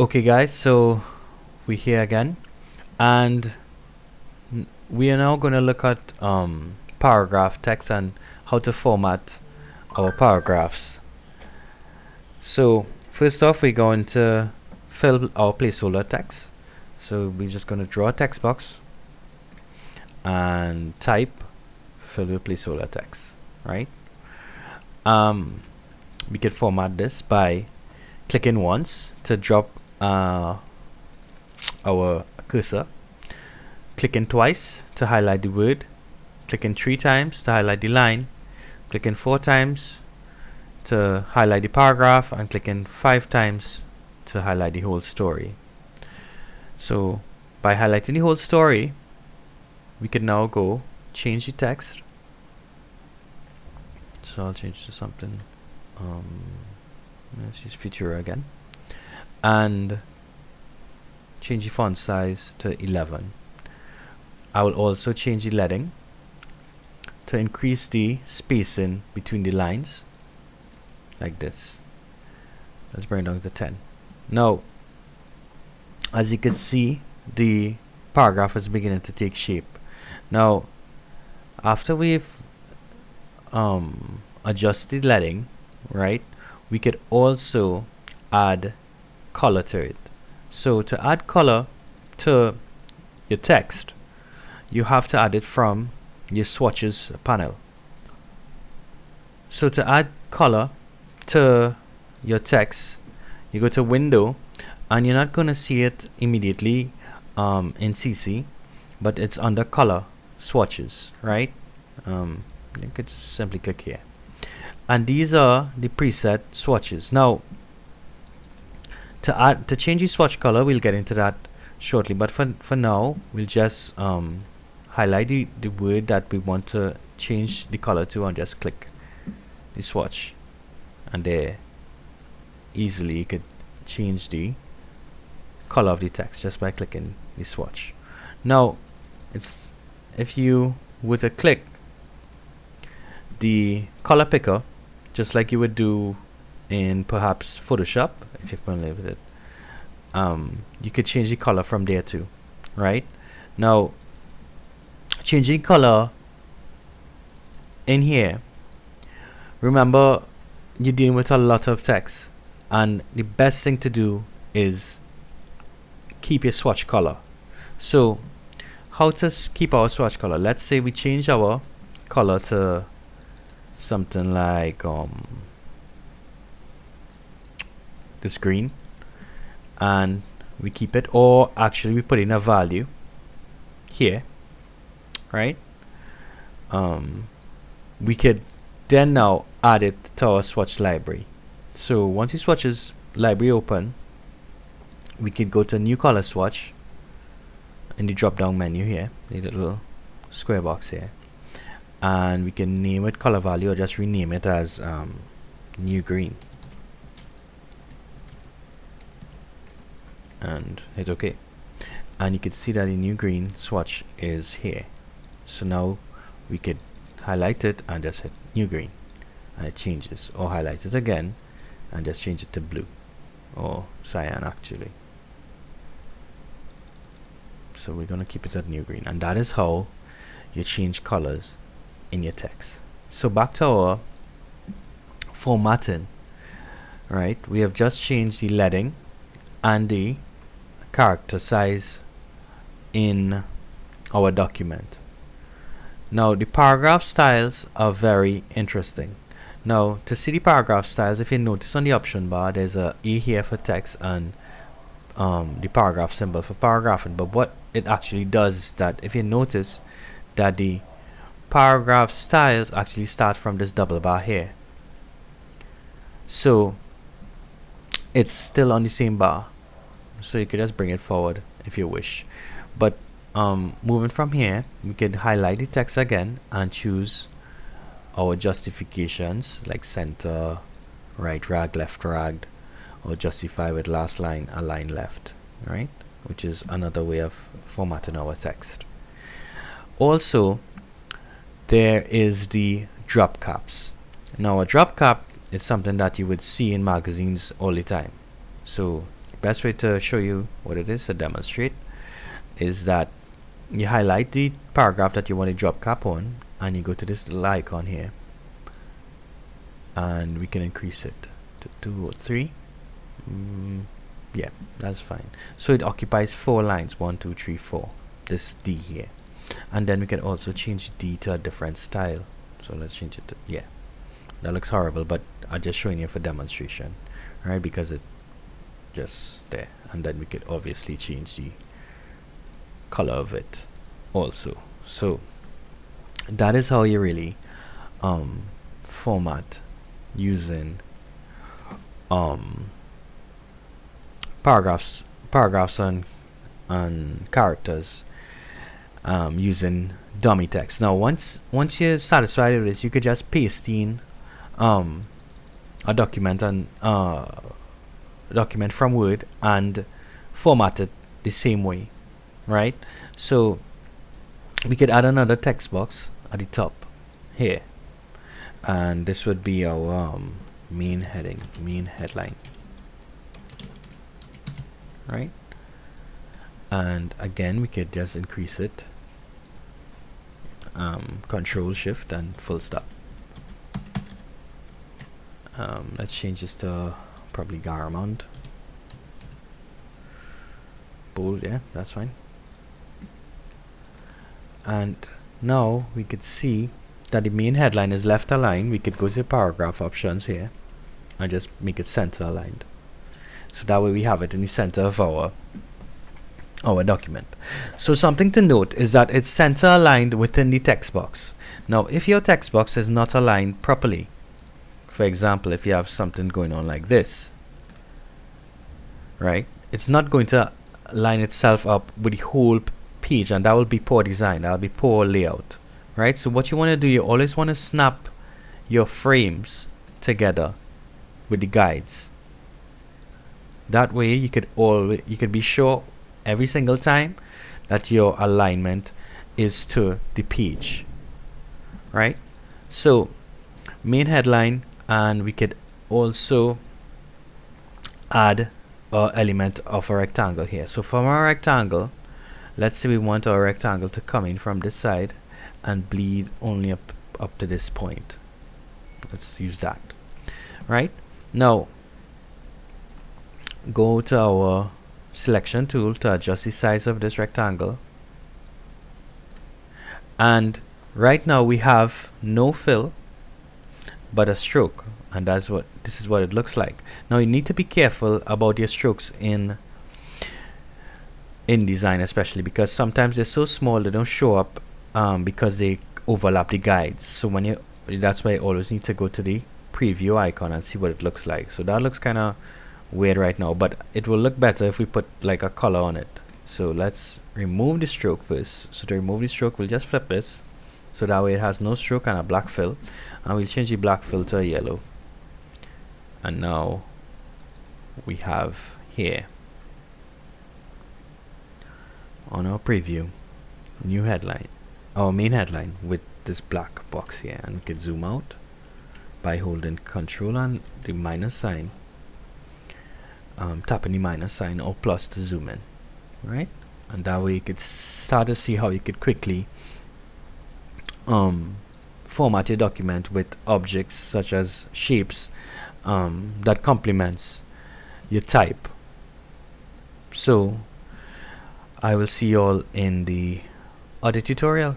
Okay guys, so we're here again, and we are now going to look at paragraph text and how to format our paragraphs. So first off, we're going to fill our placeholder text. So we're just going to draw a text box and type fill with placeholder text, right? We could format this by clicking once to drop our cursor, clicking twice to highlight the word, clicking 3 times to highlight the line, clicking 4 times to highlight the paragraph, and clicking 5 times to highlight the whole story. So by highlighting the whole story, we can now go change the text. So I'll change to something, let's use Futura again, and change the font size to 11. I will also change the leading to increase the spacing between the lines like this. Let's bring it down to 10. Now, as you can see, the paragraph is beginning to take shape. Now, after we've adjusted leading, right, we could also add color to it. So to add color to your text, you have to add it from your swatches panel. So to add color to your text, you go to window, and you're not going to see it immediately in CC, but it's under color swatches, right? You could simply click here, and these are the preset swatches. Now to change the swatch color, we'll get into that shortly, but for now we'll just highlight the word that we want to change the color to, and just click the swatch, and there easily you could change the color of the text just by clicking the swatch. Now it's if you were to click the color picker, just like you would do in perhaps Photoshop, if you're familiar with it, you could change the color from there too, right? Now, changing color in here, remember you're dealing with a lot of text, and the best thing to do is keep your swatch color. So how to keep our swatch color? Let's say we change our color to something like this green, and we keep it, or actually we put in a value here, right? We could then now add it to our swatch library. So once the swatches library open, we could go to new color swatch in the drop down menu here, the little square box here, and we can name it color value, or just rename it as new green, and hit OK, and you can see that the new green swatch is here. So now we could highlight it and just hit new green, and it changes, or highlight it again and just change it to blue or cyan actually. So we're going to keep it at new green, and that is how you change colors in your text. So back to our formatting, right? We have just changed the leading and the character size in our document. Now the paragraph styles are very interesting. Now to see the paragraph styles, if you notice on the option bar, there's a A here for text and the paragraph symbol for paragraphing. But what it actually does is that if you notice that the paragraph styles actually start from this double bar here, so it's still on the same bar, so you could just bring it forward if you wish. But moving from here, we can highlight the text again and choose our justifications like center, right rag, left rag, or justify with last line, align left, right, which is another way of formatting our text. Also, there is the drop caps. Now a drop cap is something that you would see in magazines all the time. So best way to show you what it is to demonstrate is that you highlight the paragraph that you want to drop cap on, and you go to this little icon here, and we can increase it to 2 or 3. Yeah, that's fine. So it occupies 4 lines, 1 2 3 4, this D here. And then we can also change D to a different style. So let's change it to, yeah, that looks horrible, but I'm just showing you for demonstration, right? Because it just there. And then we could obviously change the color of it also. So that is how you really format using paragraphs and characters using dummy text. Now once you're satisfied with this, you could just paste in a document and document from Word and format it the same way, right? So we could add another text box at the top here, and this would be our main heading, main headline, right? And again, we could just increase it, Control Shift and full stop. Let's change this to probably Garamond, bold. Yeah, that's fine. And now we could see that the main headline is left aligned. We could go to paragraph options here and just make it center aligned, so that way we have it in the center of our document. So something to note is that it's center aligned within the text box. Now if your text box is not aligned properly, for example, if you have something going on like this, right, it's not going to line itself up with the whole page, and that will be poor design, that will be poor layout, right? So what you want to do, you always want to snap your frames together with the guides. That way you could be sure every single time that your alignment is to the page, right? So main headline, and we could also add an element of a rectangle here. So from our rectangle, let's say we want our rectangle to come in from this side and bleed only up to this point. Let's use that. Right now, go to our selection tool to adjust the size of this rectangle, and right now we have no fill but a stroke, and this is what it looks like. Now you need to be careful about your strokes in InDesign, especially because sometimes they're so small they don't show up because they overlap the guides. So that's why you always need to go to the preview icon and see what it looks like. So that looks kind of weird right now, but it will look better if we put like a color on it. So let's remove the stroke first. So to remove the stroke, we'll just flip this, so that way it has no stroke and a black fill, and we'll change the black fill to a yellow. And now we have here on our preview, new headline, our main headline with this black box here, and we can zoom out by holding Control and the minus sign, tapping the minus sign or plus to zoom in, right? And that way you could start to see how you could quickly format your document with objects such as shapes that complements your type. So I will see you all in the other tutorial.